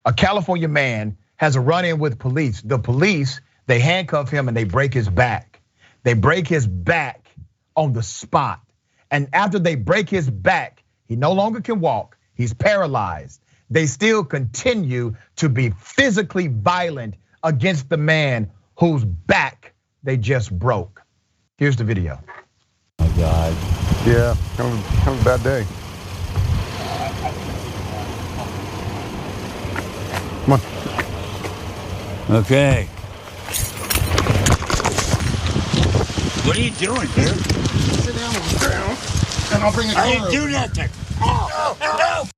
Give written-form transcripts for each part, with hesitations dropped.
A California man has a run-in with police. The police, they handcuff him and they break his back. They break his back on the spot. And after they break his back, he no longer can walk. He's paralyzed. They still continue to be physically violent against the man whose back they just broke. Here's the video. Oh God. Yeah, kind of a bad day. Come on. Okay. What are you doing, dude? Sit down on the ground, and I'll bring the car I didn't over. do nothing. Ow! Ow!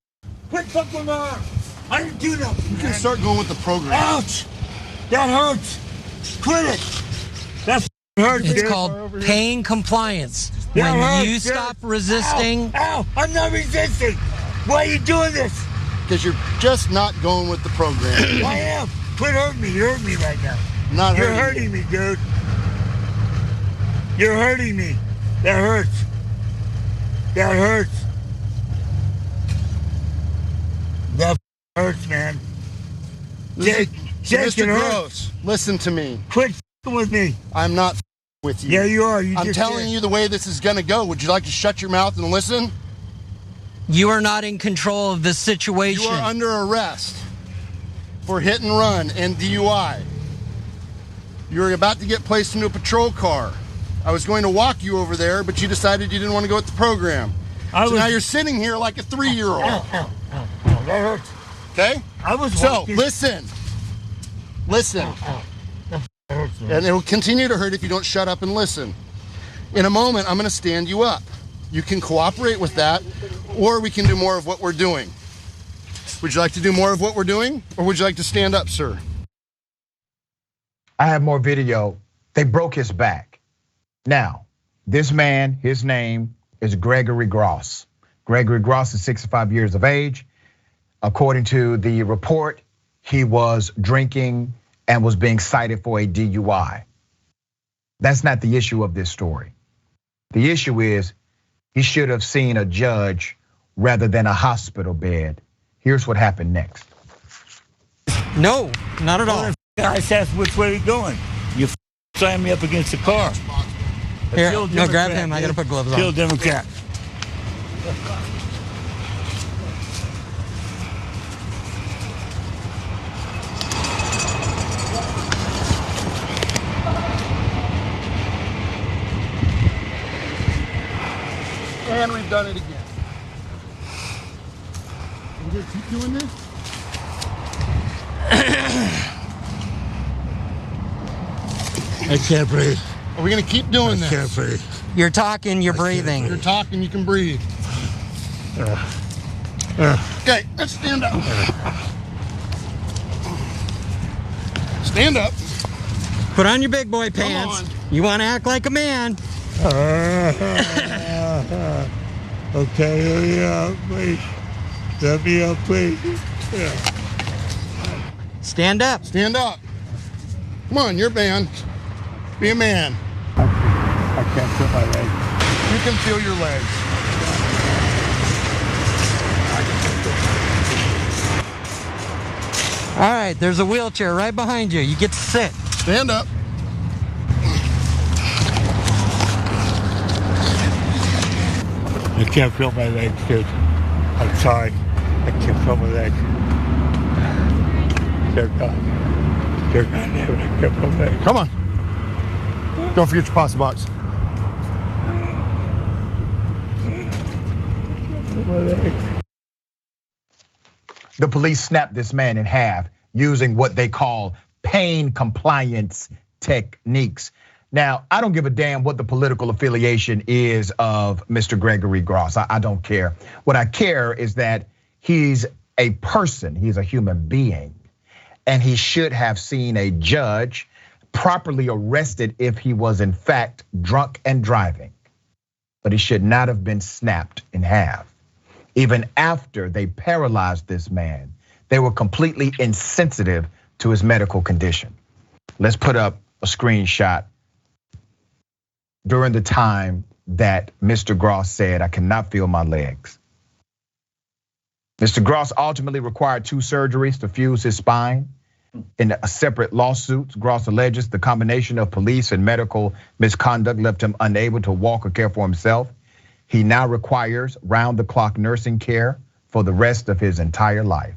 Quit fucking my arm! I didn't do nothing. You can start going with the program. Ouch! That hurts. Quit it. That hurts. It's dude. called pain compliance. That When hurts, you dude. stop resisting. Ow! I'm not resisting. Why are you doing this? Because you're just not going with the program. I am. Quit hurting me. You're hurting me right now. Not You're hurting hurting me, dude. You're hurting me. That hurts. That hurts. That hurts, man. Jake Mr. it hurts. Gross, listen to me. Quit with me. I'm not with you. Yeah, you are. I'm telling you the way this is gonna go. Would you like to shut your mouth and listen? You are not in control of the You situation. are under arrest for hit and run and DUI. You're about to get placed into a patrol car. I was going to walk you over there, but you decided you didn't want to go with the program. So now you're sitting here like a 3-year-old. Ow, that hurts. Okay? I was So walking. listen. That hurts, man. And it will continue to hurt if you don't shut up and listen. In a moment, I'm gonna stand you up. You can cooperate with that, or we can do more of what we're doing. Would you like to do more of what we're doing, or would you like to stand up, sir? I have more video. They broke his back. Now, this man, his name is Gregory Gross. Gregory Gross is 65 years of age. According to the report, he was drinking and was being cited for a DUI. That's not the issue of this story. The issue is he should have seen a judge rather than a hospital bed. Here's what happened next. No, not at all. I asked which way you going. You slammed me up against the car. Here, Still no, grab Democrat, him. I gotta dude. put gloves Still on. Democrat. And we've done it again. We're gonna keep doing this? I can't breathe. Are we gonna keep doing I can't this? breathe. You're talking, you're You're breathing. talking, you can breathe. Okay, let's stand up. Stand up. Put on your big boy pants. on. You wanna act like a man. Okay, let me up, please. Let me up, please. Stand up. Stand up. Come on, you're a man. Be a man. I can't feel my leg. You can feel your legs. All right, there's a wheelchair right behind you. You get to sit. Stand up. I can't feel my legs, dude. I'm sorry. I can't feel my legs. Dear God. Dear God, I can't feel my legs. Come on. Don't forget your pasta box. My legs. The police snapped this man in half using what they call pain compliance techniques. Now, I don't give a damn what the political affiliation is of Mr. Gregory Gross. I don't care. What I care is that he's a person, he's a human being, and he should have seen a judge properly arrested if he was in fact drunk and driving. But he should not have been snapped in half. Even after they paralyzed this man, they were completely insensitive to his medical condition. Let's put up a screenshot during the time that Mr. Gross said, "I cannot feel my legs." Mr. Gross ultimately required 2 surgeries to fuse his spine. In a separate lawsuit, Gross alleges the combination of police and medical misconduct left him unable to walk or care for himself. He now requires round-the-clock nursing care for the rest of his entire life.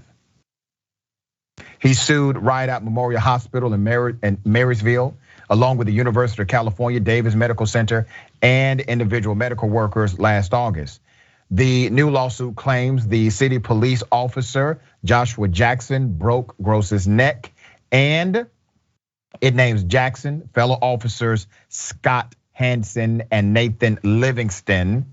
He sued Rideout Memorial Hospital in Marysville, along with the University of California, Davis Medical Center, and individual medical workers last August. The new lawsuit claims the city police officer, Joshua Jackson, broke Gross's neck, and it names Jackson, fellow officers Scott Hansen and Nathan Livingston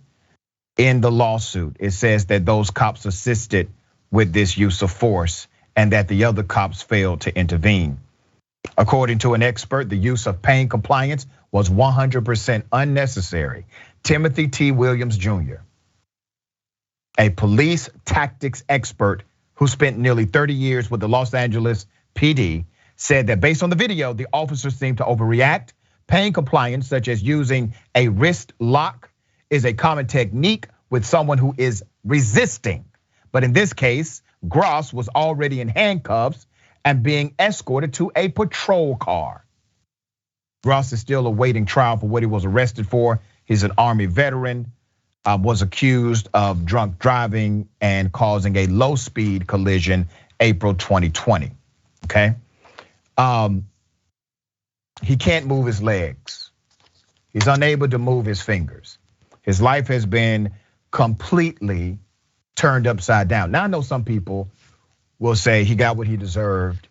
in the lawsuit. It says that those cops assisted with this use of force and that the other cops failed to intervene. According to an expert, the use of pain compliance was 100% unnecessary. Timothy T. Williams Jr., a police tactics expert who spent nearly 30 years with the Los Angeles PD, said that based on the video, the officers seemed to overreact. Pain compliance, such as using a wrist lock, is a common technique with someone who is resisting. But in this case, Gross was already in handcuffs and being escorted to a patrol car. Gross is still awaiting trial for what he was arrested for. He's an Army veteran, was accused of drunk driving and causing a low-speed collision April 2020, okay? He can't move his legs. He's unable to move his fingers. His life has been completely turned upside down. Now I know some people will say he got what he deserved.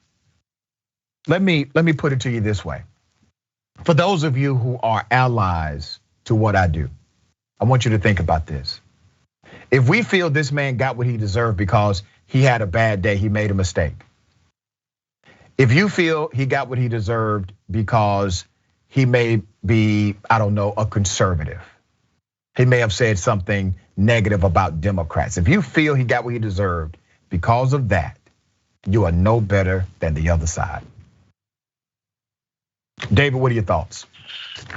Let me put it to you this way. For those of you who are allies to what I do, I want you to think about this. If we feel this man got what he deserved because he had a bad day, he made a mistake. If you feel he got what he deserved because he may be, I don't know, a conservative. He may have said something negative about Democrats. If you feel he got what he deserved because of that, you are no better than the other side. David, what are your thoughts?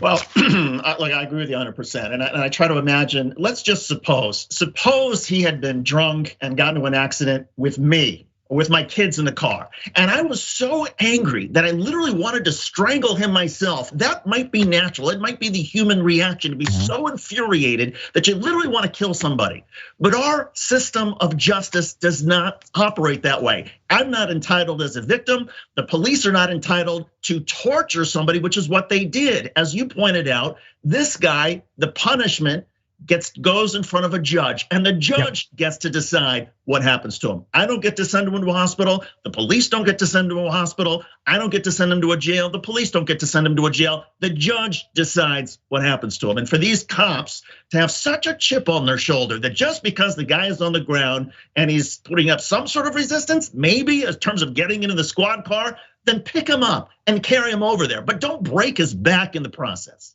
Well, like I agree with you 100%. And I try to imagine, let's just suppose he had been drunk and gotten into an accident with me, with my kids in the car. And I was so angry that I literally wanted to strangle him myself. That might be natural. It might be the human reaction to be so infuriated that you literally want to kill somebody. But our system of justice does not operate that way. I'm not entitled as a victim. The police are not entitled to torture somebody, which is what they did. As you pointed out, this guy, the punishment goes in front of a judge, and the judge gets to decide what happens to him. I don't get to send him to a hospital. The police don't get to send him to a hospital. I don't get to send him to a jail. The police don't get to send him to a jail. The judge decides what happens to him. And for these cops to have such a chip on their shoulder that just because the guy is on the ground and he's putting up some sort of resistance, maybe in terms of getting into the squad car, then pick him up and carry him over there. But don't break his back in the process.